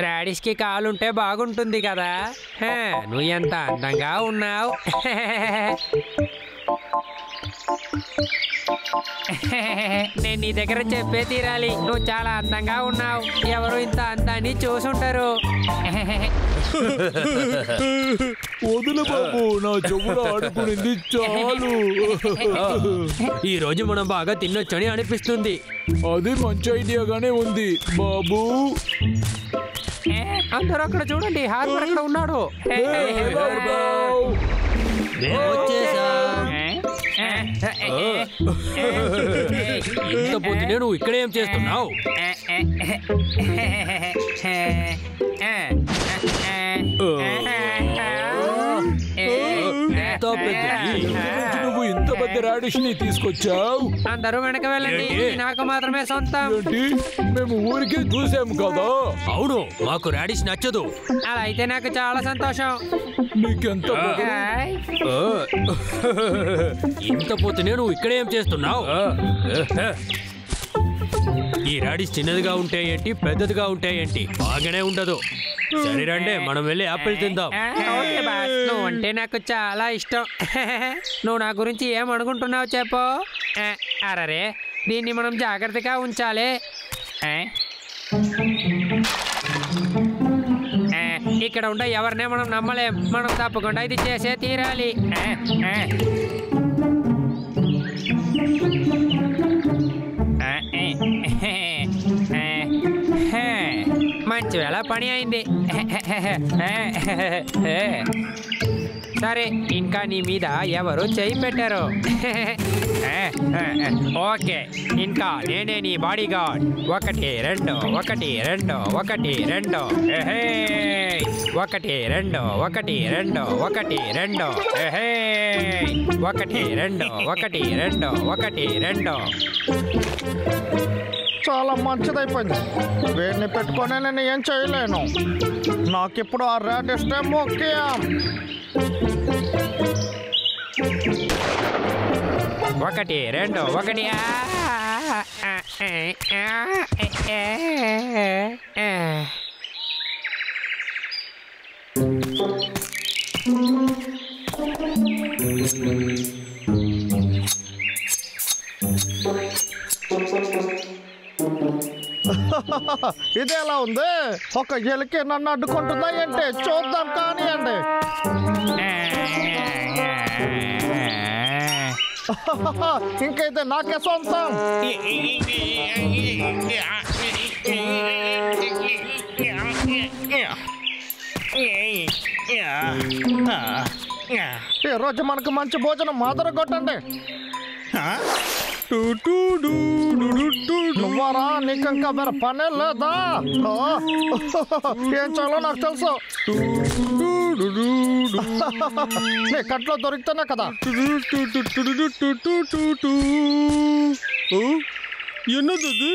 రాడిష్కి కాలుంటే బాగుంటుంది కదా. నువ్వు ఎంత అందంగా ఉన్నావు. నేను నీ దగ్గర చెప్పే తీరాలి. నువ్వు చాలా అందంగా ఉన్నావు. ఎవరు ఇంత అందాన్ని చూసుంటారు. వదులు బాబు, నా చెవులు ఆడుకునింది చాలు. ఈ రోజు మనం బాగా తినొచ్చని అనిపిస్తుంది. అది మంచి ఐడియాగానే ఉంది బాబు. అందరూ అక్కడ చూడండి, హార్బర్ అక్కడ ఉన్నాడు. ఇంత పొద్దునే నువ్వు ఇక్కడ ఏం చేస్తున్నావు? నువ్వు ఇంత పెద్ద రాడిష్ ని తీసుకొచ్చావు. అందరూ వెనక వెళ్ళండి, నాకు మాత్రమే సొంతం. ఏంటి, మేము ఊరికే చూసాము కదా. అవును, మాకు రాడిష్ నచ్చదు. అలా అయితే నాకు చాలా సంతోషం. నీకెంత ఇంత పొద్దునే నువ్వు ఇక్కడ ఏం చేస్తున్నావు? ఈ రాడిష్ చిన్నదిగా ఉంటే ఏంటి, పెద్దదిగా ఉంటే ఏంటి, బాగానే ఉండదు. సరే రండి, మనం వెళ్ళి యాపిల్ తిందాం. ఓకే బాస్, నువ్వు అంటే నాకు చాలా ఇష్టం. నువ్వు నా గురించి ఏమనుకుంటున్నావు చెప్పు. అరే, దీన్ని మనం జాగ్రత్తగా ఉంచాలి. ఇక్కడ ఉండే ఎవరినే మనం నమ్మలేం. మనం తప్పకుండా ఇది చేసే తీరాలి. మంచి వేళ పని అయింది. సరే, ఇంకా నీ మీద ఎవరు చేయి పెట్టారు. ఓకే, ఇంకా నేనే నీ బాడీ గార్డ్. 1 2 1 2 1 2 1 2 1 2 1 2 1 2 1 2 1 2. చాలా మంచిదైపోయింది. వీడిని పెట్టుకొని నేను ఏం చేయలేను. నాకిప్పుడు ఆ రాడిష్టే ముఖ్యం. 1 2 1. ఇది ఎలా ఉంది? ఒక ఎలికి నన్ను అడ్డుకుంటుందా ఏంటి? చూద్దాం కానివ్వండి. ఇంకైతే నాకే సొంతం. ఈ రోజు మనకు మంచి భోజనం మాదర కొట్టండి. నువ్వారా? నీకు ఇంకా వేరే పనే లేదా? ఏం చాలో నాకు తెలుసు. నీ కట్లో దొరికితేనే కదా. ఎన్నది?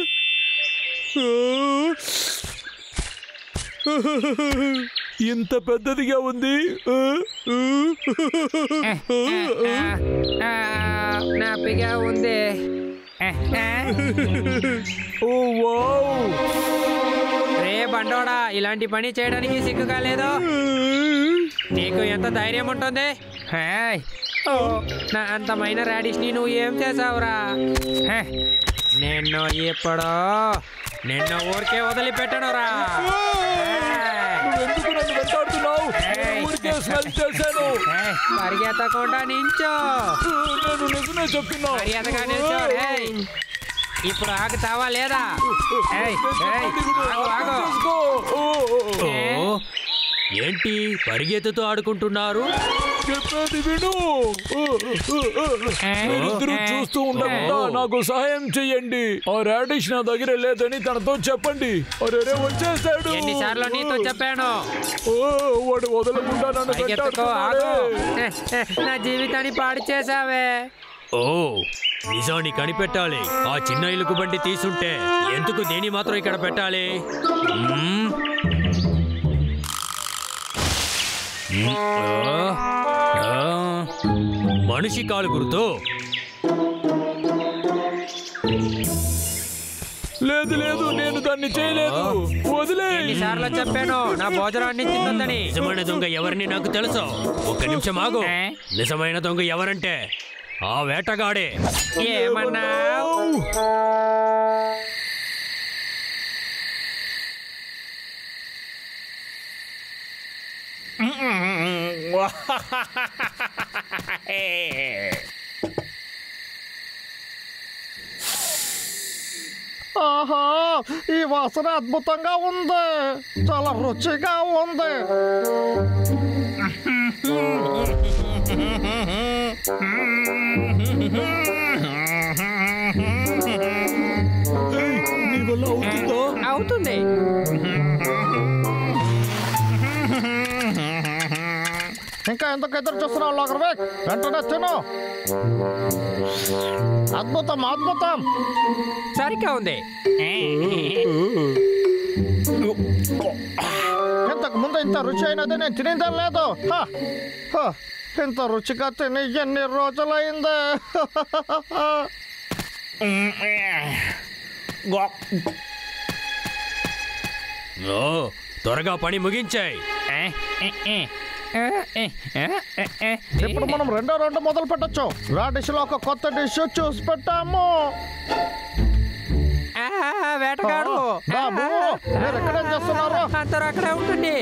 ఇంత పెద్దదిగా ఉంది. నాపిగా ఉంది. రే బండోడా, ఇలాంటి పని చేయడానికి సిగ్గు కాలేదు. నీకు ఎంత ధైర్యం ఉంటుంది? నా అంతమైన రాడిష్ని నువ్వు ఏం చేసావురా? నిన్ను ఊరికే వదిలిపెట్టనురా. పరిగెత్తకుండా నించో. మర్యాదగా నిల్చో. ఇప్పుడు ఆగుతావా లేదా? ఏంటి పరిగెత్తుతో ఆడుకుంటున్నారు? చెప్పేది విను. ఇద్దరు చూస్తూ ఉండకుండా నాకు సహాయం చెయ్యండి. ఆ రాడిష్ నా దగ్గర లేదని తనతో చెప్పండి. అరే వచ్చేసాడు. ఎన్నిసార్లు నీతో చెప్పాను? వాడు వదలకుండా నన్ను నా జీవితాన్ని పాడు చేసావే. ఓ, నిజాన్ని కనిపెట్టాలి. ఆ చిన్న ఇలుకు బండి తీసుంటే ఎందుకు దేని మాత్రం ఇక్కడ పెట్టాలి? మనిషి కాలు గుర్తు. లేదు లేదు నేను దాన్ని చేయలేదు. వదిలే. ఎన్నిసార్లు చెప్పాను నా భోజనాన్ని తిన్నదని. నిజమైన దొంగ ఎవరిని నాకు తెలుసు. ఒక్క నిమిషం ఆగు. నిజమైన దొంగ ఎవరంటే ఆ వేటగాడే. ఏమన్నావు? ఆహా, ఈ వాసన అద్భుతంగా ఉంది, చాలా రుచిగా ఉంది. నీ వల్ల అవుతుందా? అవుతుంది. ఇంకా ఎందుకు ఎదురు చూస్తున్నావు లోకర్వేక్? వెంటనే తిను. అద్భుతం అద్భుతం. సరిగ్గా ఉంది. ఇంతకు ముందు ఇంత రుచి అయినది నేను తినేదే లేదు. ఇంత రుచిగా తిని ఎన్ని రోజులైంది. ఓ, త్వరగా పని ముగించాయి. ఇప్పుడు మనం రెండో రౌండ్ మొదలు పెట్టచ్చు. రాడిష్ లో ఒక కొత్త డిష్ చూసి పెట్టాము. వేటగాడు బాబు, మీరు ఎక్కడేం చేస్తున్నారు? అందరూ అక్కడే ఉంటుంది.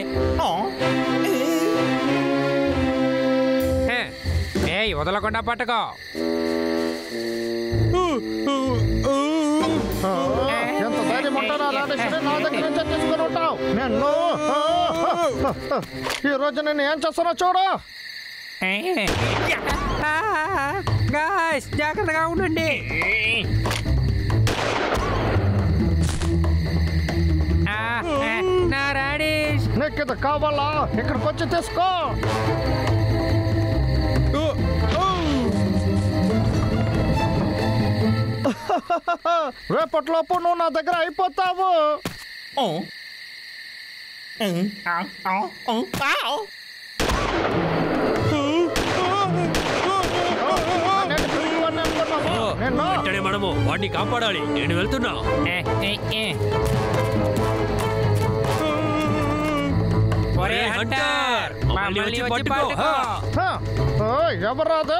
ఏయ్, వదలకుండా పట్టుకో. ఎంత ధైర్యం ఉంటారా రాడిష్ నా దగ్గర నుంచి తీసుకుని ఉంటావు. నేను ఈ రోజు నేను ఏం చేస్తున్నా చూడు. గాయ్స్, జాగ్రత్తగా ఉండండి. నా రాడిష్. నీకు ఇది కావాలా? ఇక్కడికి వచ్చి తీసుకో. రేపటిలోపు నువ్వు నా దగ్గర అయిపోతావు. వెంటనే మనము వాడిని కాపాడాలి. నేను వెళ్తున్నా. ఒరే హంటర్, మమ్మల్ని వచ్చి పట్టుకో. ఎవరాదు?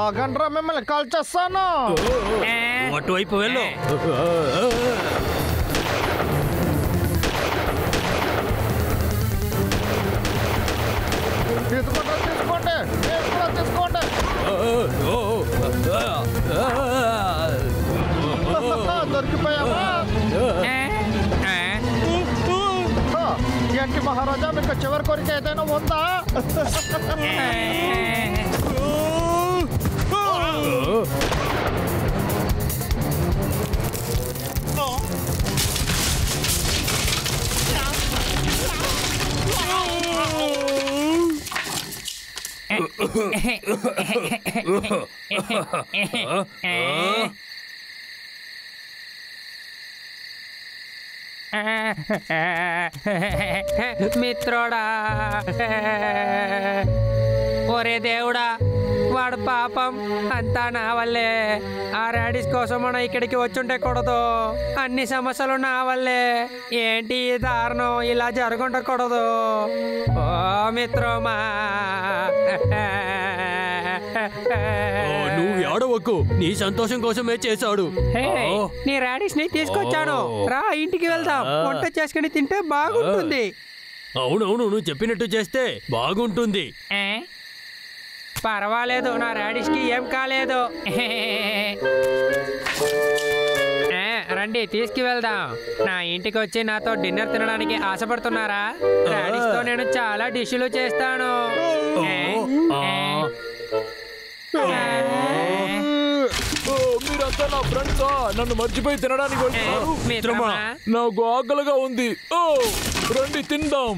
ఆ గండ్రా మిమ్మల్ని కాల్ చేస్తాను. అటువైపు వెళ్ళు. తీసుకోండి తీసుకోండి, మీరు కూడా తీసుకోండి. దొరికిపోయావా? ఏంటి మహారాజా, మీకు చివరి కోరిక ఏదైనా ఉందా? మిత్రోడా, ఒరే దేవుడా, వాడు పాపం అంతా నా వల్లే. ఆ రాడిష్ కోసం మనం ఇక్కడికి వచ్చుంటే కూడదు. అన్ని సమస్యలు నా వల్లే. ఏంటి ఈ దారుణం? ఇలా జరుగుండకూడదు. ఓ మిత్రమా, నువ్వు ఏడవకు. నీ సంతోషం కోసమే చేశాడు. నీ రాడిష్ ని తీసుకొచ్చాను. రా, ఇంటికి వెళ్దాం. వంట చేసుకుని తింటే బాగుంటుంది. అవునవును, నువ్వు చెప్పినట్టు చేస్తే బాగుంటుంది. పర్వాలేదు, నా రాడిష్ కి ఏం కాలేదు. రండి, తీసుకువెళ్దాం. నా ఇంటికి వచ్చి నాతో డిన్నర్ తినడానికి ఆశపడుతున్నారా? రాడిష్ తో నేను చాలా డిష్లు చేస్తాను. మీరంతా నా ఫ్రెండ్సా? నన్ను మర్చిపోయి తినడానికి వచ్చారు? మిత్రమా, నాకు ఆకలిగా ఉంది. రండి తిందాం.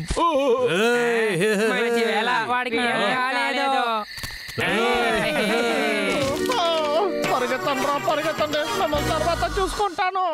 మంచి వేళ, వాడికి ఏం కాలేదు. పరిగెత్తండి రా, పరిగెత్తండి. మిమ్మల్ని తర్వాత చూసుకుంటాను.